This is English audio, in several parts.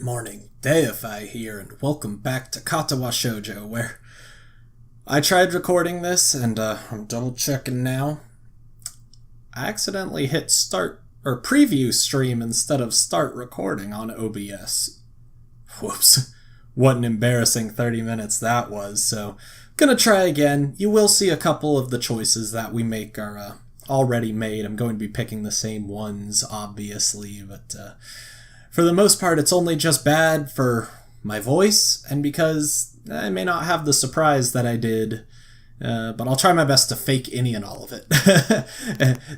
morning, Deify here, and welcome back to Katawa Shoujo, where I tried recording this, and I'm double checking now. I accidentally hit start or preview stream instead of start recording on OBS. Whoops. What an embarrassing 30 minutes that was, so gonna try again. You will see a couple of the choices that we make are already made. I'm going to be picking the same ones, obviously, but for the most part, it's only just bad for my voice, and because I may not have the surprise that I did, but I'll try my best to fake any and all of it.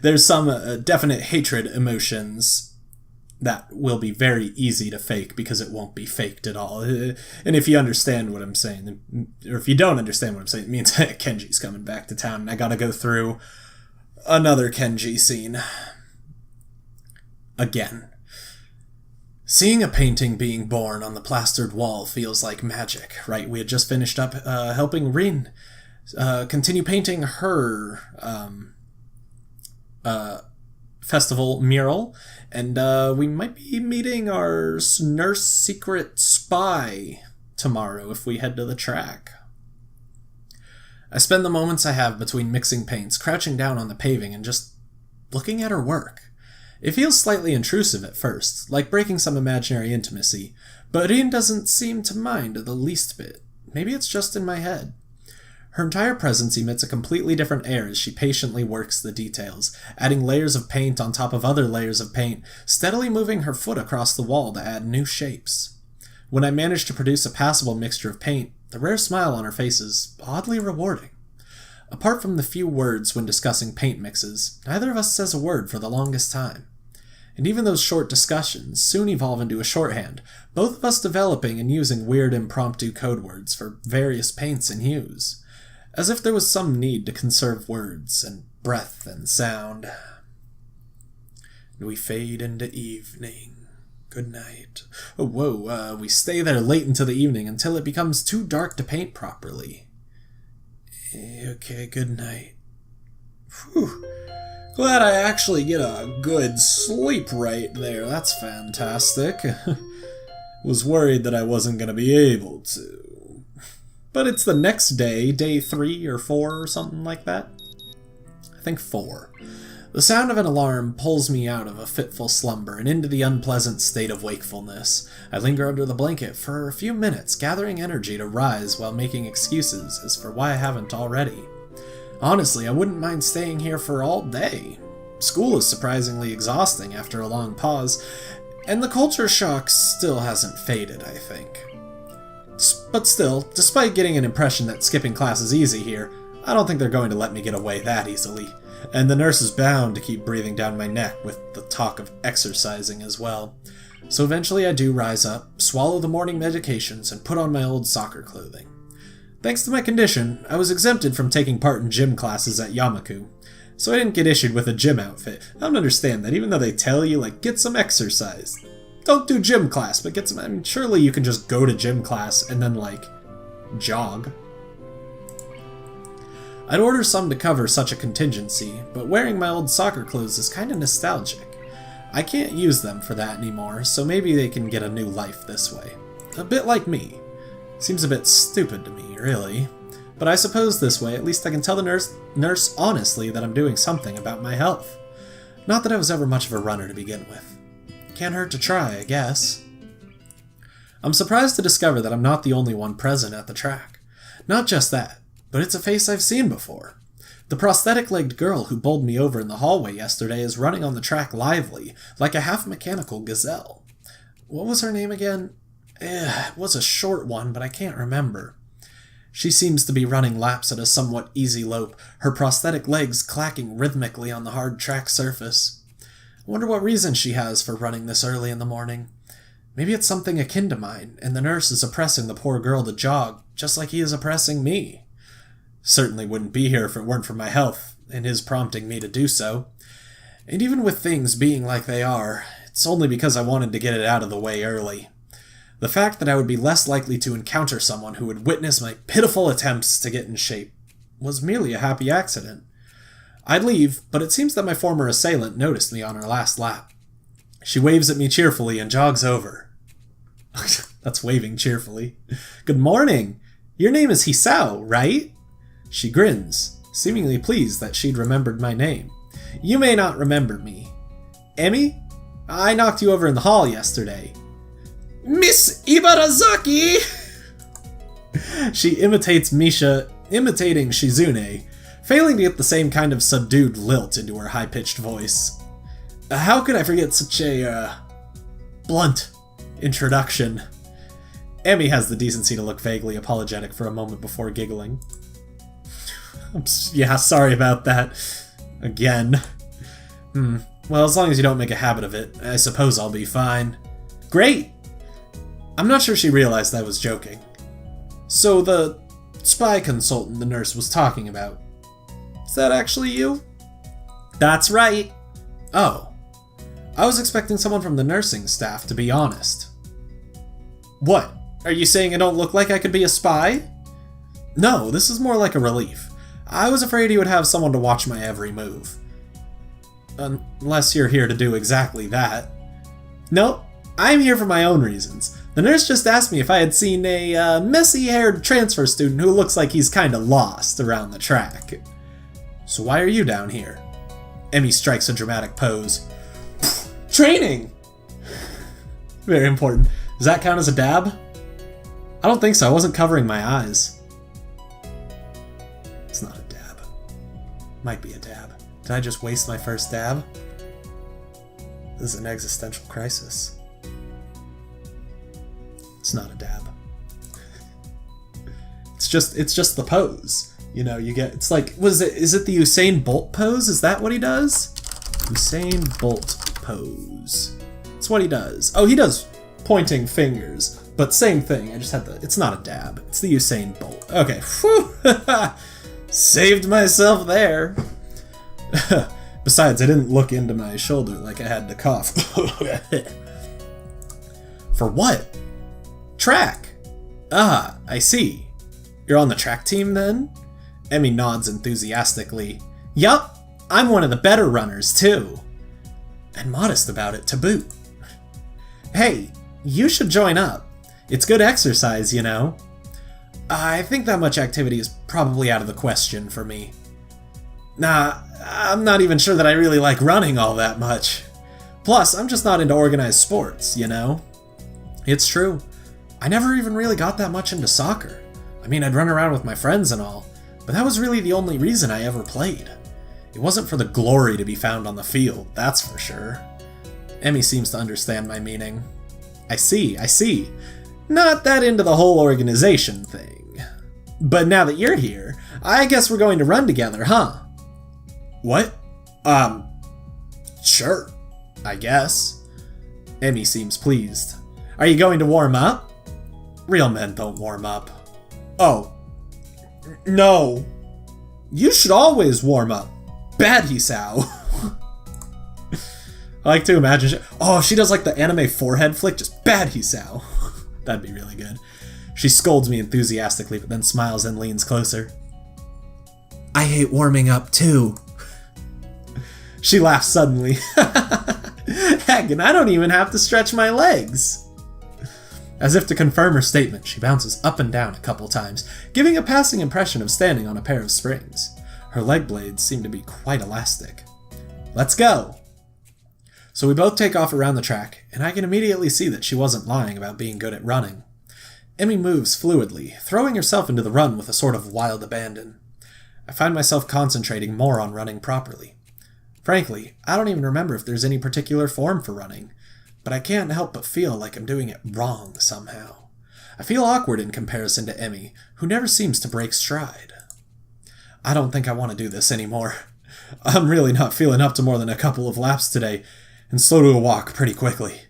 There's some definite hatred emotions that will be very easy to fake because it won't be faked at all. And if you understand what I'm saying, or if you don't understand what I'm saying, it means Kenji's coming back to town, and I gotta go through another Kenji scene. Again. Seeing a painting being born on the plastered wall feels like magic, right? We had just finished up helping Rin continue painting her festival mural, and we might be meeting our nurse secret spy tomorrow if we head to the track. I spend the moments I have between mixing paints crouching down on the paving and just looking at her work. It feels slightly intrusive at first, like breaking some imaginary intimacy, but Rin doesn't seem to mind the least bit. Maybe it's just in my head. Her entire presence emits a completely different air as she patiently works the details, adding layers of paint on top of other layers of paint, steadily moving her foot across the wall to add new shapes. When I manage to produce a passable mixture of paint, the rare smile on her face is oddly rewarding. Apart from the few words when discussing paint mixes, neither of us says a word for the longest time. And even those short discussions soon evolve into a shorthand, both of us developing and using weird impromptu code words for various paints and hues, as if there was some need to conserve words and breath and sound. And we fade into evening. Good night. Oh, whoa, we stay there late into the evening until it becomes too dark to paint properly. Okay, good night. Whew. Glad I actually get a good sleep right there. That's fantastic. Was worried that I wasn't going to be able to. But it's the next day, day 3 or 4 or something like that. I think 4. The sound of an alarm pulls me out of a fitful slumber and into the unpleasant state of wakefulness. I linger under the blanket for a few minutes, gathering energy to rise while making excuses as for why I haven't already. Honestly, I wouldn't mind staying here for all day. School is surprisingly exhausting after a long pause, and the culture shock still hasn't faded, I think. But still, despite getting an impression that skipping class is easy here, I don't think they're going to let me get away that easily. And the nurse is bound to keep breathing down my neck with the talk of exercising as well. So eventually I do rise up, swallow the morning medications, and put on my old soccer clothing. Thanks to my condition, I was exempted from taking part in gym classes at Yamaku, so I didn't get issued with a gym outfit. I don't understand that, even though they tell you, get some exercise. Don't do gym class, but get some, surely you can just go to gym class and then, jog. I'd order some to cover such a contingency, but wearing my old soccer clothes is kinda nostalgic. I can't use them for that anymore, so maybe they can get a new life this way. A bit like me. Seems a bit stupid to me, really. But I suppose this way, at least I can tell the nurse honestly that I'm doing something about my health. Not that I was ever much of a runner to begin with. Can't hurt to try, I guess. I'm surprised to discover that I'm not the only one present at the track. Not just that, but it's a face I've seen before. The prosthetic-legged girl who bowled me over in the hallway yesterday is running on the track lively, like a half-mechanical gazelle. What was her name again? It was a short one, but I can't remember. She seems to be running laps at a somewhat easy lope, her prosthetic legs clacking rhythmically on the hard track surface. I wonder what reason she has for running this early in the morning. Maybe it's something akin to mine, and the nurse is oppressing the poor girl to jog, just like he is oppressing me. Certainly wouldn't be here if it weren't for my health, and his prompting me to do so. And even with things being like they are, it's only because I wanted to get it out of the way early. The fact that I would be less likely to encounter someone who would witness my pitiful attempts to get in shape was merely a happy accident. I'd leave, but it seems that my former assailant noticed me on her last lap. She waves at me cheerfully and jogs over. That's waving cheerfully. Good morning. Your name is Hisao, right? She grins, seemingly pleased that she'd remembered my name. You may not remember me. Emi? I knocked you over in the hall yesterday. Miss Ibarazaki! She imitates Misha, imitating Shizune, failing to get the same kind of subdued lilt into her high-pitched voice. How could I forget such a, blunt introduction? Emi has the decency to look vaguely apologetic for a moment before giggling. Yeah, sorry about that. Again. Well, as long as you don't make a habit of it, I suppose I'll be fine. Great! I'm not sure she realized I was joking. So the spy consultant the nurse was talking about, is that actually you? That's right. Oh. I was expecting someone from the nursing staff, to be honest. What? Are you saying I don't look like I could be a spy? No, this is more like a relief. I was afraid you would have someone to watch my every move. Unless you're here to do exactly that. Nope, I'm here for my own reasons. The nurse just asked me if I had seen a messy-haired transfer student who looks like he's kinda lost around the track. So why are you down here? Emi strikes a dramatic pose. Training! Very important. Does that count as a dab? I don't think so, I wasn't covering my eyes. It's not a dab. Might be a dab. Did I just waste my first dab? This is an existential crisis. It's not a dab. It's just the pose. You know, you get, it's like, is it the Usain Bolt pose? Is that what he does? Usain Bolt pose. That's what he does. Oh, he does pointing fingers, but same thing. I just had it's not a dab. It's the Usain Bolt. Okay. Whew. Saved myself there. Besides, I didn't look into my shoulder like I had to cough. For what? Track. Ah, I see. You're on the track team then? Emi nods enthusiastically. Yup, I'm one of the better runners too. And modest about it to boot. Hey, you should join up. It's good exercise, you know. I think that much activity is probably out of the question for me. Nah, I'm not even sure that I really like running all that much. Plus, I'm just not into organized sports, you know? It's true. I never even really got that much into soccer. I mean, I'd run around with my friends and all, but that was really the only reason I ever played. It wasn't for the glory to be found on the field, that's for sure. Emi seems to understand my meaning. I see. Not that into the whole organization thing. But now that you're here, I guess we're going to run together, huh? What? Sure, I guess. Emi seems pleased. Are you going to warm up? Real men don't warm up. Oh. No. You should always warm up. Bad Hisao. I like to imagine she does like the anime forehead flick, just bad Hisao. That'd be really good. She scolds me enthusiastically, but then smiles and leans closer. I hate warming up too. She laughs suddenly. Heck, and I don't even have to stretch my legs. As if to confirm her statement, she bounces up and down a couple times, giving a passing impression of standing on a pair of springs. Her leg blades seem to be quite elastic. Let's go! So we both take off around the track, and I can immediately see that she wasn't lying about being good at running. Emi moves fluidly, throwing herself into the run with a sort of wild abandon. I find myself concentrating more on running properly. Frankly, I don't even remember if there's any particular form for running, but I can't help but feel like I'm doing it wrong somehow. I feel awkward in comparison to Emi, who never seems to break stride. I don't think I want to do this anymore. I'm really not feeling up to more than a couple of laps today, and slow to a walk pretty quickly.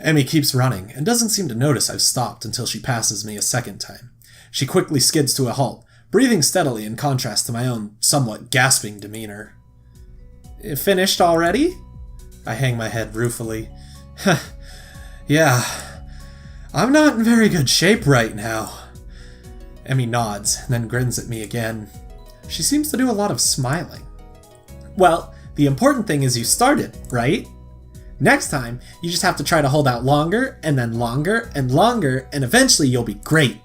Emi keeps running, and doesn't seem to notice I've stopped until she passes me a second time. She quickly skids to a halt, breathing steadily in contrast to my own somewhat gasping demeanor. Finished already? I hang my head ruefully. Yeah, I'm not in very good shape right now. Emi nods, and then grins at me again. She seems to do a lot of smiling. Well, the important thing is you started, right? Next time, you just have to try to hold out longer, and then longer, and longer, and eventually you'll be great.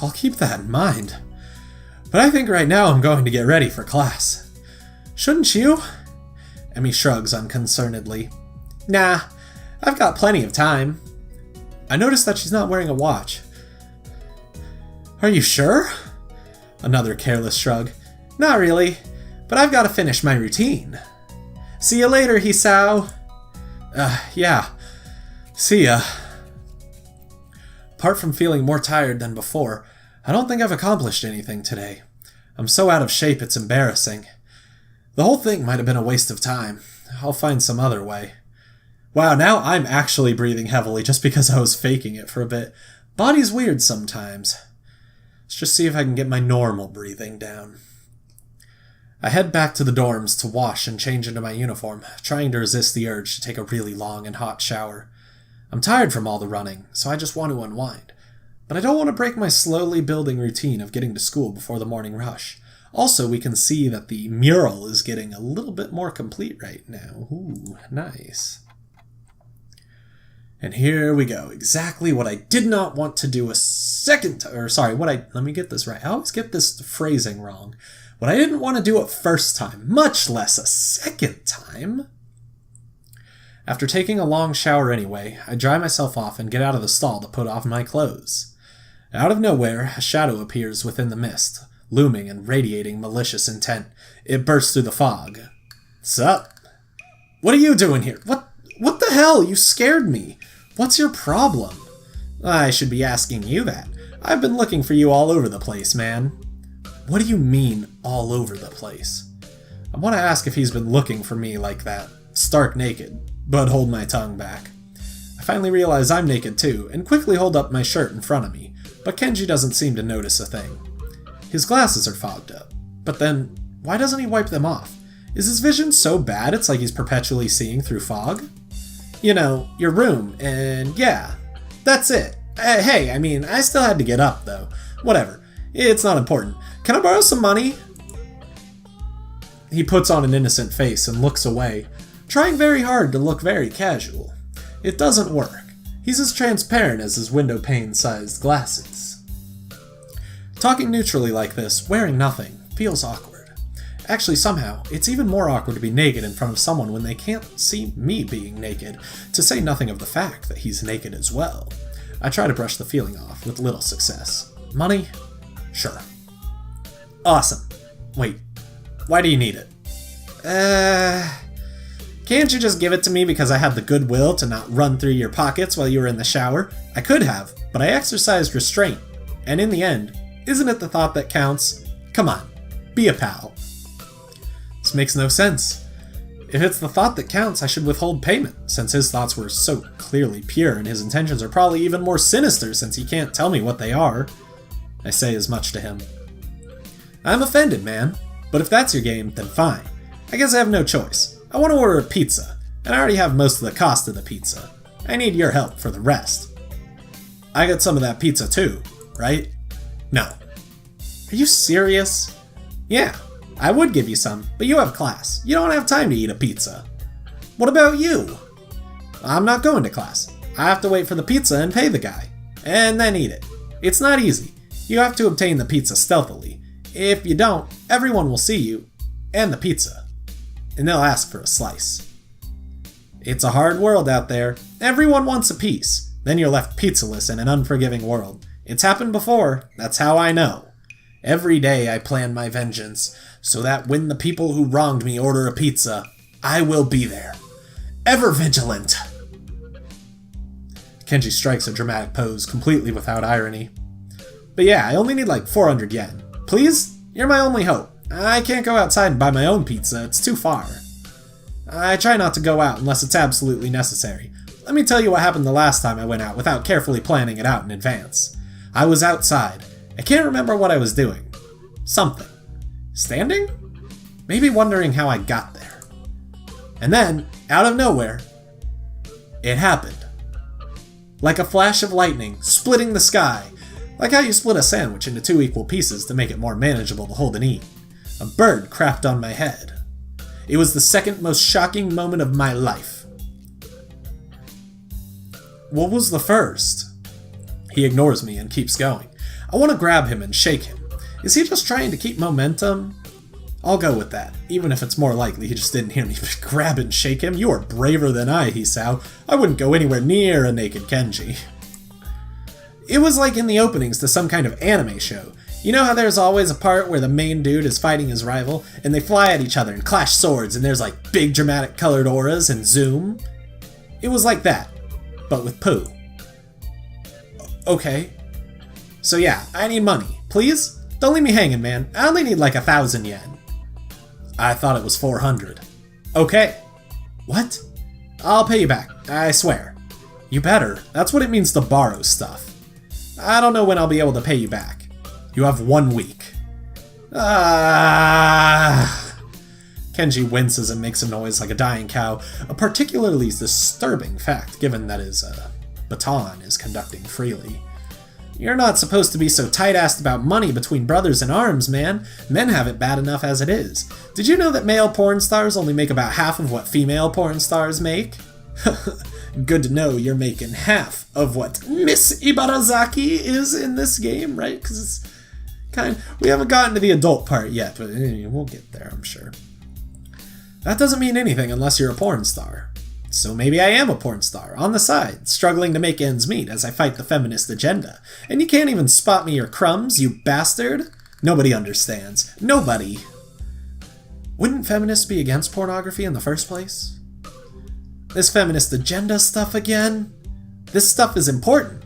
I'll keep that in mind. But I think right now I'm going to get ready for class. Shouldn't you? Emmy shrugs unconcernedly. Nah, I've got plenty of time. I noticed that she's not wearing a watch. Are you sure? Another careless shrug. Not really, but I've got to finish my routine. See you later, Hisao. Yeah. See ya. Apart from feeling more tired than before, I don't think I've accomplished anything today. I'm so out of shape it's embarrassing. The whole thing might have been a waste of time. I'll find some other way. Wow, now I'm actually breathing heavily just because I was faking it for a bit. Body's weird sometimes. Let's just see if I can get my normal breathing down. I head back to the dorms to wash and change into my uniform, trying to resist the urge to take a really long and hot shower. I'm tired from all the running, so I just want to unwind. But I don't want to break my slowly building routine of getting to school before the morning rush. Also, we can see that the mural is getting a little bit more complete right now. Ooh, nice. And here we go. Exactly what I did not want to do a second time. Let me get this right. I always get this phrasing wrong. What I didn't want to do a first time, much less a second time. After taking a long shower anyway, I dry myself off and get out of the stall to put off my clothes. Out of nowhere, a shadow appears within the mist, looming and radiating malicious intent. It bursts through the fog. Sup? What are you doing here? What the hell? You scared me. What's your problem? I should be asking you that. I've been looking for you all over the place, man. What do you mean, all over the place? I want to ask if he's been looking for me like that, stark naked, but hold my tongue back. I finally realize I'm naked too, and quickly hold up my shirt in front of me, but Kenji doesn't seem to notice a thing. His glasses are fogged up, but then, why doesn't he wipe them off? Is his vision so bad it's like he's perpetually seeing through fog? You know, your room, and yeah, that's it. Hey, I still had to get up though. Whatever, it's not important. Can I borrow some money? He puts on an innocent face and looks away, trying very hard to look very casual. It doesn't work. He's as transparent as his window pane-sized glasses. Talking neutrally like this, wearing nothing, feels awkward. Actually, somehow, it's even more awkward to be naked in front of someone when they can't see me being naked, to say nothing of the fact that he's naked as well. I try to brush the feeling off, with little success. Money? Sure. Awesome. Wait, why do you need it? Can't you just give it to me because I had the goodwill to not run through your pockets while you were in the shower? I could have, but I exercised restraint. And in the end, isn't it the thought that counts? Come on, be a pal. This makes no sense. If it's the thought that counts, I should withhold payment, since his thoughts were so clearly pure and his intentions are probably even more sinister since he can't tell me what they are. I say as much to him. I'm offended, man. But if that's your game, then fine. I guess I have no choice. I want to order a pizza, and I already have most of the cost of the pizza. I need your help for the rest. I got some of that pizza too, right? No. Are you serious? Yeah, I would give you some, but you have class. You don't have time to eat a pizza. What about you? I'm not going to class. I have to wait for the pizza and pay the guy, and then eat it. It's not easy. You have to obtain the pizza stealthily. If you don't, everyone will see you, and the pizza, and they'll ask for a slice. It's a hard world out there. Everyone wants a piece. Then you're left pizzaless in an unforgiving world. It's happened before, that's how I know. Every day I plan my vengeance, so that when the people who wronged me order a pizza, I will be there. Ever vigilant. Kenji strikes a dramatic pose, completely without irony. But yeah, I only need like 400 yen. Please? You're my only hope. I can't go outside and buy my own pizza, it's too far. I try not to go out unless it's absolutely necessary. Let me tell you what happened the last time I went out without carefully planning it out in advance. I was outside. I can't remember what I was doing. Something. Standing? Maybe wondering how I got there. And then, out of nowhere, it happened. Like a flash of lightning, splitting the sky. Like how you split a sandwich into 2 equal pieces to make it more manageable to hold and eat. A bird crapped on my head. It was the second most shocking moment of my life. What was the first? He ignores me and keeps going. I want to grab him and shake him. Is he just trying to keep momentum? I'll go with that, even if it's more likely he just didn't hear me grab and shake him. You are braver than I, Hisao. I wouldn't go anywhere near a naked Kenji. It was like in the openings to some kind of anime show. You know how there's always a part where the main dude is fighting his rival, and they fly at each other and clash swords, and there's like big dramatic colored auras and zoom? It was like that, but with poo. Okay. So yeah, I need money. Please? Don't leave me hanging, man. I only need like 1,000 yen. I thought it was 400. Okay. What? I'll pay you back, I swear. You better. That's what it means to borrow stuff. I don't know when I'll be able to pay you back. You have 1 week. Kenji winces and makes a noise like a dying cow, a particularly disturbing fact given that his baton is conducting freely. You're not supposed to be so tight-assed about money between brothers in arms, man. Men have it bad enough as it is. Did you know that male porn stars only make about half of what female porn stars make? Good to know you're making half of what Miss Ibarazaki is in this game, right? Because it's we haven't gotten to the adult part yet, but we'll get there, I'm sure. That doesn't mean anything unless you're a porn star. So maybe I am a porn star, on the side, struggling to make ends meet as I fight the feminist agenda. And you can't even spot me your crumbs, you bastard? Nobody understands. Nobody. Wouldn't feminists be against pornography in the first place? This feminist agenda stuff again? This stuff is important.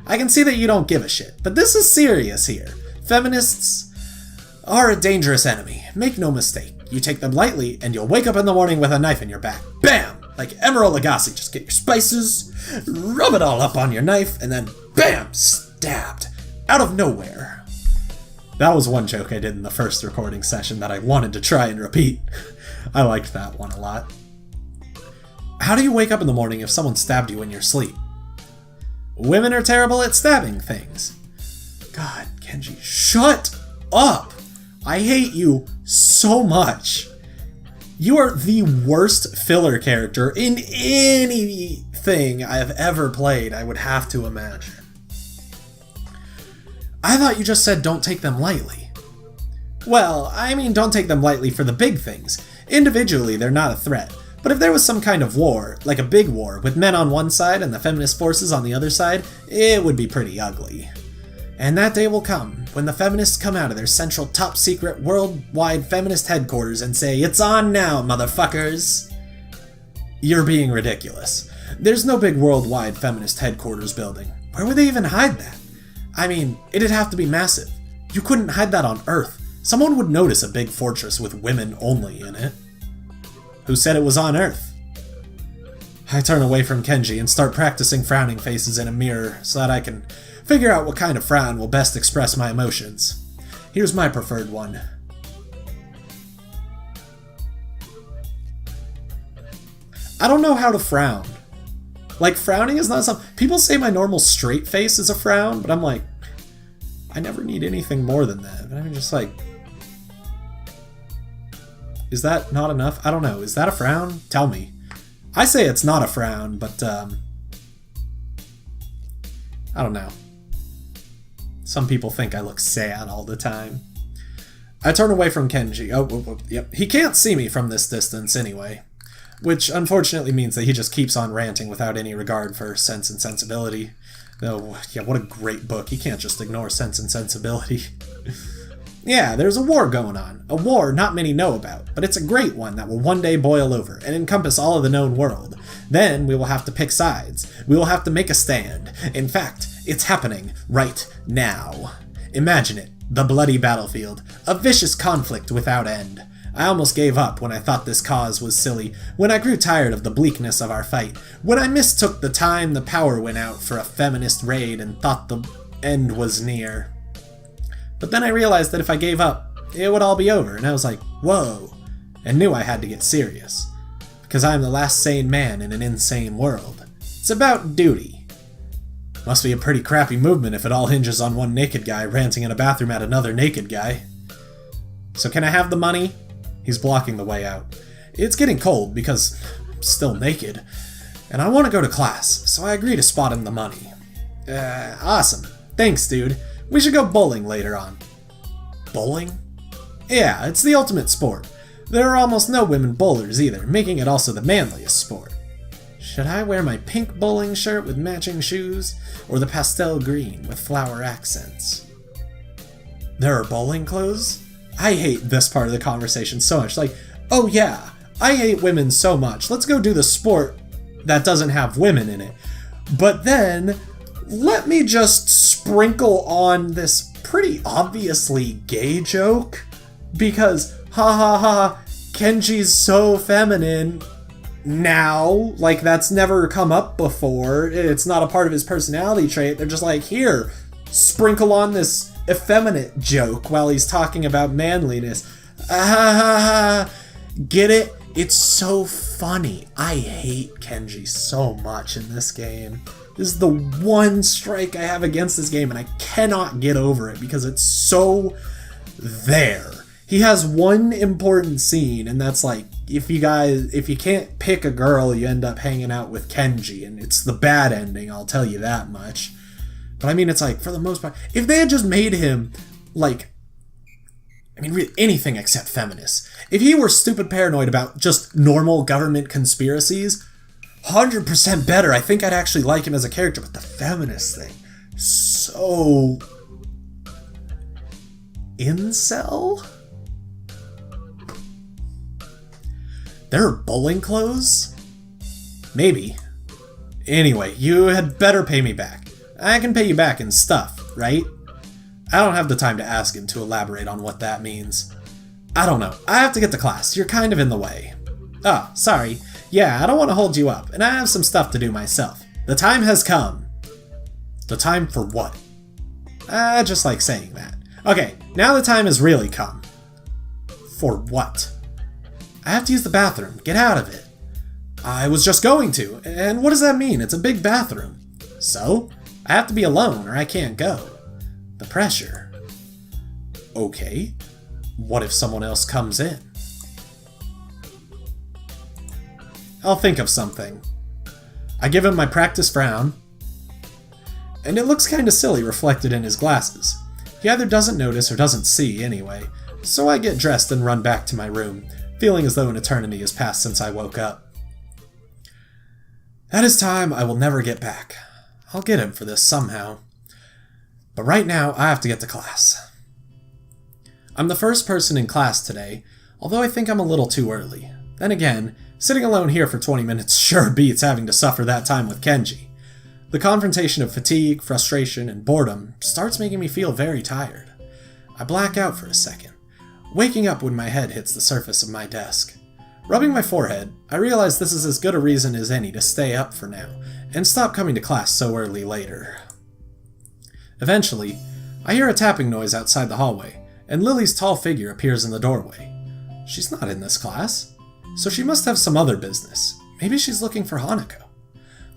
I can see that you don't give a shit, but this is serious here. Feminists are a dangerous enemy. Make no mistake. You take them lightly, and you'll wake up in the morning with a knife in your back. BAM! Like Emerald Lagasse, just get your spices, rub it all up on your knife, and then BAM! Stabbed. Out of nowhere. That was one joke I did in the first recording session that I wanted to try and repeat. I liked that one a lot. How do you wake up in the morning if someone stabbed you in your sleep? Women are terrible at stabbing things. God, Kenji, shut up! I hate you so much. You are the worst filler character in anything I've ever played, I would have to imagine. I thought you just said don't take them lightly. Well, I mean don't take them lightly for the big things. Individually, they're not a threat. But if there was some kind of war, like a big war, with men on one side and the feminist forces on the other side, it would be pretty ugly. And that day will come, when the feminists come out of their central top-secret worldwide feminist headquarters and say, "It's on now, motherfuckers!" You're being ridiculous. There's no big worldwide feminist headquarters building. Where would they even hide that? I mean, it'd have to be massive. You couldn't hide that on Earth. Someone would notice a big fortress with women only in it. Who said it was on Earth? I turn away from Kenji and start practicing frowning faces in a mirror so that I can figure out what kind of frown will best express my emotions. Here's my preferred one. I don't know how to frown. Like, frowning is not something... People say my normal straight face is a frown, but I'm like, I never need anything more than that. And I'm just like... Is that not enough? I don't know. Is that a frown? Tell me. I say it's not a frown, but, I don't know. Some people think I look sad all the time. I turn away from Kenji. Yep. He can't see me from this distance anyway. Which unfortunately means that he just keeps on ranting without any regard for Sense and Sensibility. Though, yeah, what a great book. He can't just ignore Sense and Sensibility. Yeah, there's a war going on. A war not many know about, but it's a great one that will one day boil over and encompass all of the known world. Then we will have to pick sides. We will have to make a stand. In fact, it's happening right now. Imagine it. The bloody battlefield. A vicious conflict without end. I almost gave up when I thought this cause was silly, when I grew tired of the bleakness of our fight, when I mistook the time the power went out for a feminist raid and thought the end was near. But then I realized that if I gave up, it would all be over, and I was like, whoa, and knew I had to get serious. Because I'm the last sane man in an insane world. It's about duty. Must be a pretty crappy movement if it all hinges on one naked guy ranting in a bathroom at another naked guy. So can I have the money? He's blocking the way out. It's getting cold because I'm still naked. and I want to go to class, so I agree to spot him the money. Awesome. Thanks, dude. We should go bowling later on. Bowling? Yeah, it's the ultimate sport. There are almost no women bowlers either, making it also the manliest sport. Should I wear my pink bowling shirt with matching shoes, or the pastel green with flower accents? There are bowling clothes? I hate this part of the conversation so much. Like, oh yeah, I hate women so much. Let's go do the sport that doesn't have women in it. But then, let me just sprinkle on this pretty obviously gay joke, because ha ha ha, Kenji's so feminine now, like that's never come up before. It's not a part of his personality trait. They're just like, here, sprinkle on this effeminate joke while he's talking about manliness. Get it? It's so funny. I hate Kenji so much in this game. This is the one strike I have against this game, and I cannot get over it because it's so there. He has one important scene, and that's like, if you can't pick a girl, you end up hanging out with Kenji, and it's the bad ending, I'll tell you that much. But I mean, it's like, for the most part, if they had just made him, like, I mean, really anything except feminist. If he were stupid paranoid about just normal government conspiracies, 100% better. I think I'd actually like him as a character, but the feminist thing, so incel? There are bowling clothes? Maybe. Anyway, you had better pay me back. I can pay you back in stuff, right? I don't have the time to ask him to elaborate on what that means. I don't know. I have to get to class. You're kind of in the way. Oh, sorry. Yeah, I don't want to hold you up, and I have some stuff to do myself. The time has come. The time for what? I just like saying that. Okay, now the time has really come. For what? I have to use the bathroom. Get out of it. I was just going to, and what does that mean? It's a big bathroom. So? I have to be alone or I can't go. The pressure. Okay. What if someone else comes in? I'll think of something. I give him my practice frown, and it looks kinda silly reflected in his glasses. He either doesn't notice or doesn't see anyway, so I get dressed and run back to my room, feeling as though an eternity has passed since I woke up. That is time I will never get back. I'll get him for this somehow. But right now, I have to get to class. I'm the first person in class today, although I think I'm a little too early. Then again, sitting alone here for 20 minutes sure beats having to suffer that time with Kenji. The confrontation of fatigue, frustration, and boredom starts making me feel very tired. I black out for a second, waking up when my head hits the surface of my desk. Rubbing my forehead, I realize this is as good a reason as any to stay up for now, and stop coming to class so early later. Eventually, I hear a tapping noise outside the hallway, and Lily's tall figure appears in the doorway. She's not in this class, so she must have some other business. Maybe she's looking for Hanako.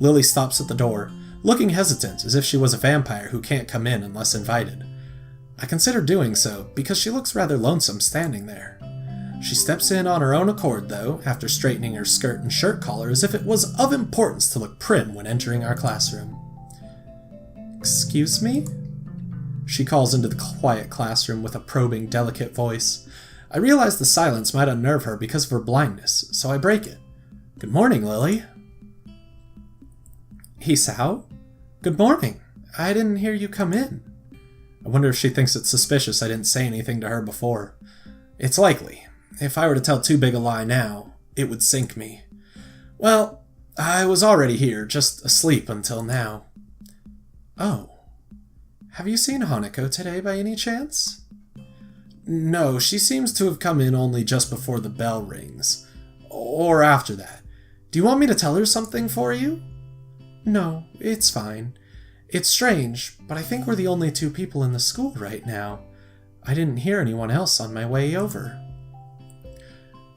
Lily stops at the door, looking hesitant as if she was a vampire who can't come in unless invited. I consider doing so because she looks rather lonesome standing there. She steps in on her own accord, though, after straightening her skirt and shirt collar as if it was of importance to look prim when entering our classroom. Excuse me? She calls into the quiet classroom with a probing, delicate voice. I realize the silence might unnerve her because of her blindness, so I break it. Good morning, Lily. Hisao? Good morning. I didn't hear you come in. I wonder if she thinks it's suspicious I didn't say anything to her before. It's likely. If I were to tell too big a lie now, it would sink me. Well, I was already here, just asleep until now. Oh. Have you seen Hanako today by any chance? No, she seems to have come in only just before the bell rings. Or after that. Do you want me to tell her something for you? No, it's fine. It's strange, but I think we're the only two people in the school right now. I didn't hear anyone else on my way over.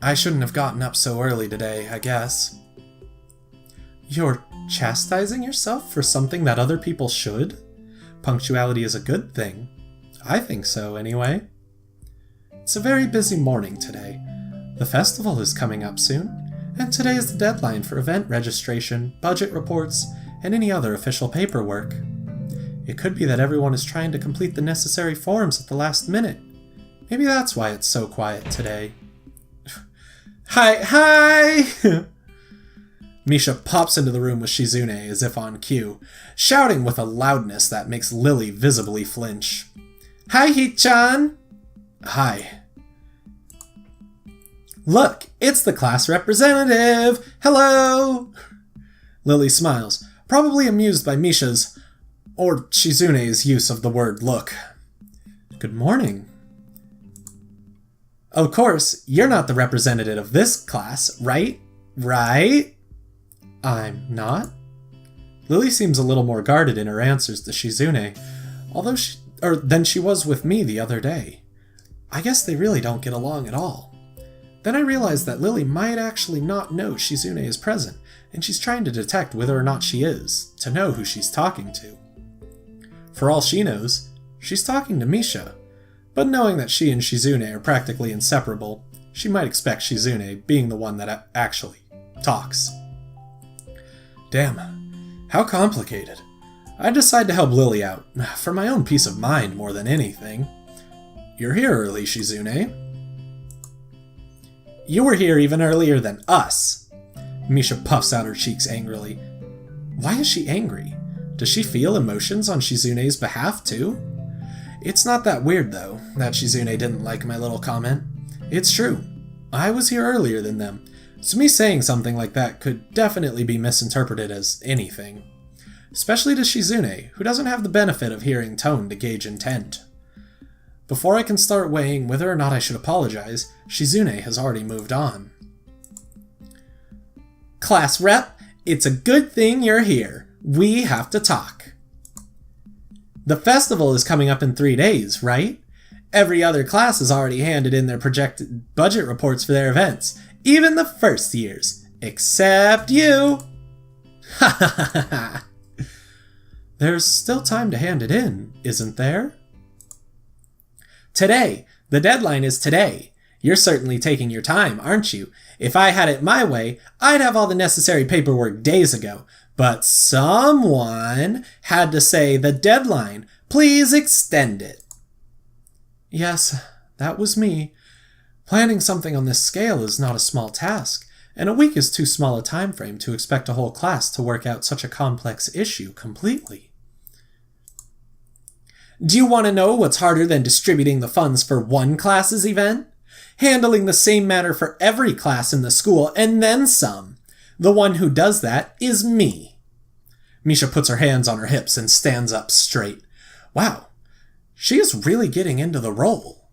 I shouldn't have gotten up so early today, I guess. You're chastising yourself for something that other people should? Punctuality is a good thing. I think so, anyway. It's a very busy morning today. The festival is coming up soon, and today is the deadline for event registration, budget reports, and any other official paperwork. It could be that everyone is trying to complete the necessary forms at the last minute. Maybe that's why it's so quiet today. Hi! Misha pops into the room with Shizune as if on cue, shouting with a loudness that makes Lily visibly flinch. Hi, Hee-chan! Hi. Look, it's the class representative! Hello! Lily smiles, probably amused by Misha's, or Shizune's use of the word look. Good morning. Of course, you're not the representative of this class, right? Right? I'm not? Lily seems a little more guarded in her answers to Shizune, than she was with me the other day. I guess they really don't get along at all. Then I realize that Lily might actually not know Shizune is present, and she's trying to detect whether or not she is, to know who she's talking to. For all she knows, she's talking to Misha, but knowing that she and Shizune are practically inseparable, she might expect Shizune being the one that actually talks. Damn, how complicated. I decide to help Lily out, for my own peace of mind more than anything. You're here early, Shizune. You were here even earlier than us. Misha puffs out her cheeks angrily. Why is she angry? Does she feel emotions on Shizune's behalf too? It's not that weird though, that Shizune didn't like my little comment. It's true. I was here earlier than them, so me saying something like that could definitely be misinterpreted as anything. Especially to Shizune, who doesn't have the benefit of hearing tone to gauge intent. Before I can start weighing whether or not I should apologize, Shizune has already moved on. Class rep, it's a good thing you're here. We have to talk. The festival is coming up in 3 days, right? Every other class has already handed in their projected budget reports for their events, even the first years, except you. Ha ha ha ha. There's still time to hand it in, isn't there? Today. The deadline is today. You're certainly taking your time, aren't you? If I had it my way, I'd have all the necessary paperwork days ago. But someone had to say the deadline. Please extend it. Yes, that was me. Planning something on this scale is not a small task, and a week is too small a time frame to expect a whole class to work out such a complex issue completely. Do you want to know what's harder than distributing the funds for one class's event? Handling the same matter for every class in the school, and then some. The one who does that is me. Misha puts her hands on her hips and stands up straight. Wow, she is really getting into the role.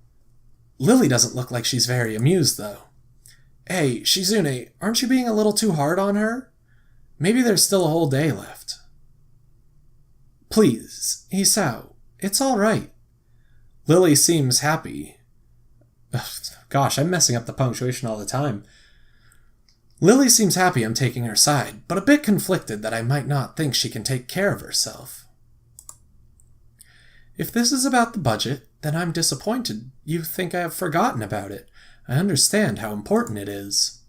Lily doesn't look like she's very amused, though. Hey, Shizune, aren't you being a little too hard on her? Maybe there's still a whole day left. Please, Hisao, it's all right. Lily seems happy. Ugh, gosh, I'm messing up the punctuation all the time. Lily seems happy I'm taking her side, but a bit conflicted that I might not think she can take care of herself. If this is about the budget, then I'm disappointed you think I have forgotten about it. I understand how important it is.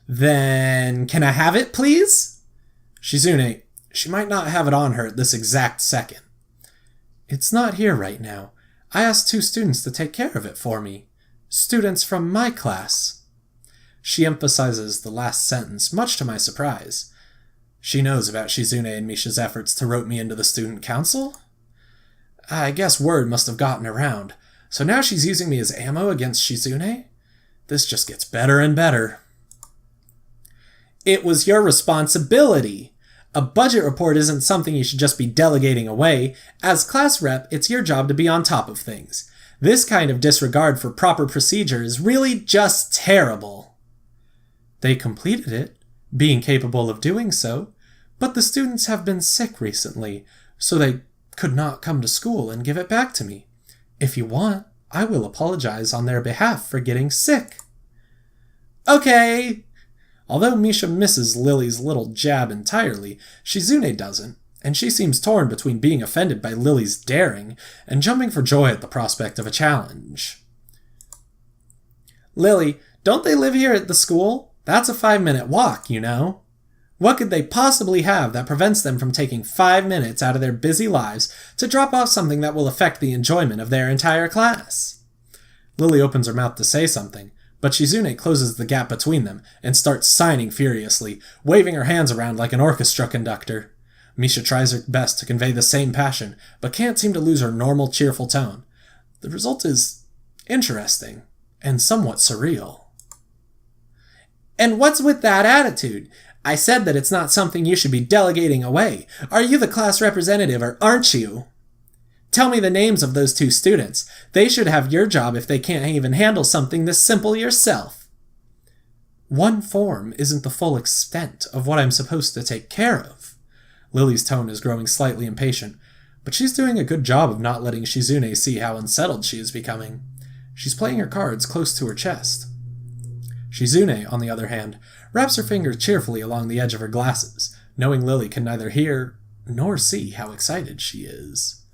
Then, can I have it, please? Shizune, she might not have it on her at this exact second. It's not here right now. I asked 2 students to take care of it for me. Students from my class. She emphasizes the last sentence, much to my surprise. She knows about Shizune and Misha's efforts to rope me into the student council? I guess word must have gotten around, so now she's using me as ammo against Shizune? This just gets better and better. It was your responsibility. A budget report isn't something you should just be delegating away. As class rep, it's your job to be on top of things. This kind of disregard for proper procedure is really just terrible. They completed it, being capable of doing so, but the students have been sick recently, so they could not come to school and give it back to me. If you want, I will apologize on their behalf for getting sick. Okay! Although Misha misses Lily's little jab entirely, Shizune doesn't, and she seems torn between being offended by Lily's daring and jumping for joy at the prospect of a challenge. Lily, Don't they live here at the school? That's a 5-minute walk, you know. What could they possibly have that prevents them from taking 5 minutes out of their busy lives to drop off something that will affect the enjoyment of their entire class? Lily opens her mouth to say something, but Shizune closes the gap between them and starts signing furiously, waving her hands around like an orchestra conductor. Misha tries her best to convey the same passion, but can't seem to lose her normal cheerful tone. The result is interesting and somewhat surreal. And what's with that attitude? I said that it's not something you should be delegating away. Are you the class representative or aren't you? Tell me the names of those 2 students. They should have your job if they can't even handle something this simple yourself. One form isn't the full extent of what I'm supposed to take care of. Lily's tone is growing slightly impatient, but she's doing a good job of not letting Shizune see how unsettled she is becoming. She's playing her cards close to her chest. Shizune, on the other hand, wraps her fingers cheerfully along the edge of her glasses, knowing Lily can neither hear nor see how excited she is.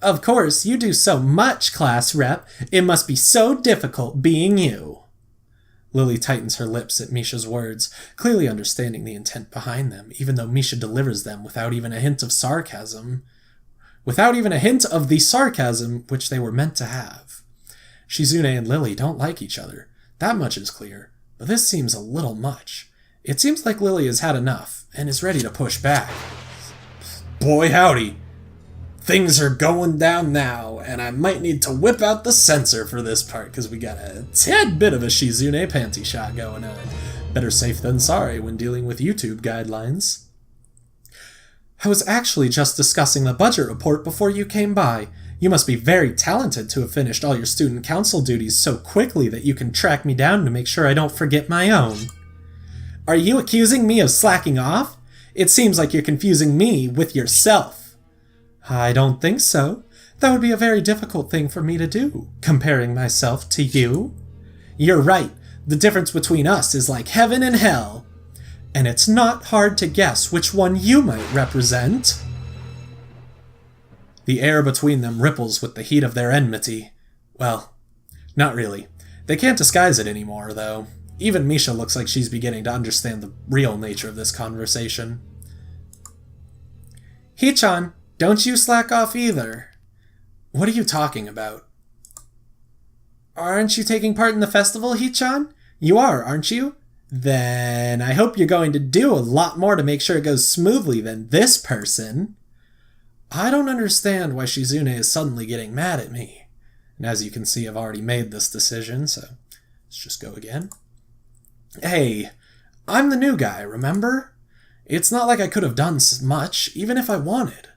Of course, you do so much, class rep. It must be so difficult being you. Lily tightens her lips at Misha's words, clearly understanding the intent behind them, even though Misha delivers them without even a hint of sarcasm. Without even a hint of the sarcasm which they were meant to have. Shizune and Lily don't like each other. That much is clear, but this seems a little much. It seems like Lily has had enough, and is ready to push back. Boy howdy! Things are going down now, and I might need to whip out the censor for this part, because we got a tad bit of a Shizune panty shot going on. Better safe than sorry when dealing with YouTube guidelines. I was actually just discussing the budget report before you came by. You must be very talented to have finished all your student council duties so quickly that you can track me down to make sure I don't forget my own. Are you accusing me of slacking off? It seems like you're confusing me with yourself. I don't think so. That would be a very difficult thing for me to do, comparing myself to you. You're right. The difference between us is like heaven and hell. And it's not hard to guess which one you might represent. The air between them ripples with the heat of their enmity. Well, not really. They can't disguise it anymore, though. Even Misha looks like she's beginning to understand the real nature of this conversation. Hee-chan, don't you slack off either. What are you talking about? Aren't you taking part in the festival, Hee-chan? You are, aren't you? Then I hope you're going to do a lot more to make sure it goes smoothly than this person. I don't understand why Shizune is suddenly getting mad at me. And as you can see, I've already made this decision, so let's just go again. Hey, I'm the new guy, remember? It's not like I could have done much, even if I wanted.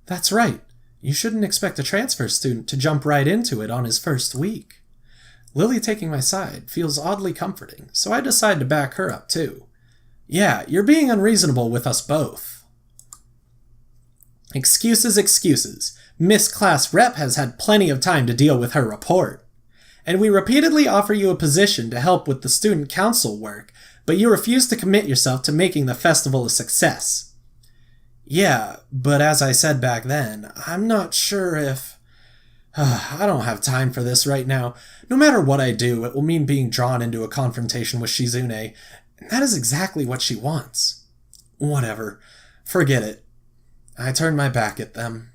That's right. You shouldn't expect a transfer student to jump right into it on his first week. Lily taking my side feels oddly comforting, so I decide to back her up too. Yeah, you're being unreasonable with us both. Excuses, excuses. Miss Class Rep has had plenty of time to deal with her report. And we repeatedly offer you a position to help with the student council work, but you refuse to commit yourself to making the festival a success. Yeah, but as I said back then, I'm not sure if... I don't have time for this right now. No matter what I do, it will mean being drawn into a confrontation with Shizune, and that is exactly what she wants. Whatever. Forget it. I turn my back at them.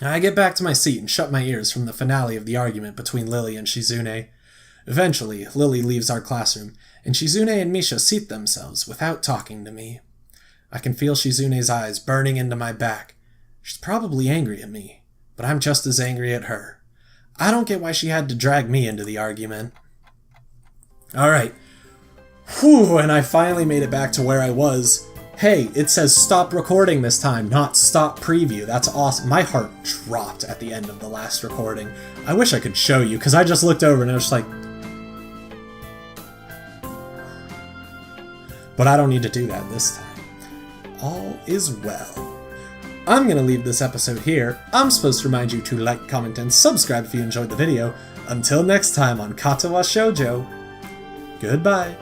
I get back to my seat and shut my ears from the finale of the argument between Lily and Shizune. Eventually, Lily leaves our classroom, and Shizune and Misha seat themselves without talking to me. I can feel Shizune's eyes burning into my back. She's probably angry at me, but I'm just as angry at her. I don't get why she had to drag me into the argument. Alright. Whew, and I finally made it back to where I was. Hey, it says stop recording this time, not stop preview. That's awesome. My heart dropped at the end of the last recording. I wish I could show you, because I just looked over and I was just like... But I don't need to do that this time. All is well. I'm gonna leave this episode here. I'm supposed to remind you to like, comment, and subscribe if you enjoyed the video. Until next time on Katawa Shoujo, goodbye.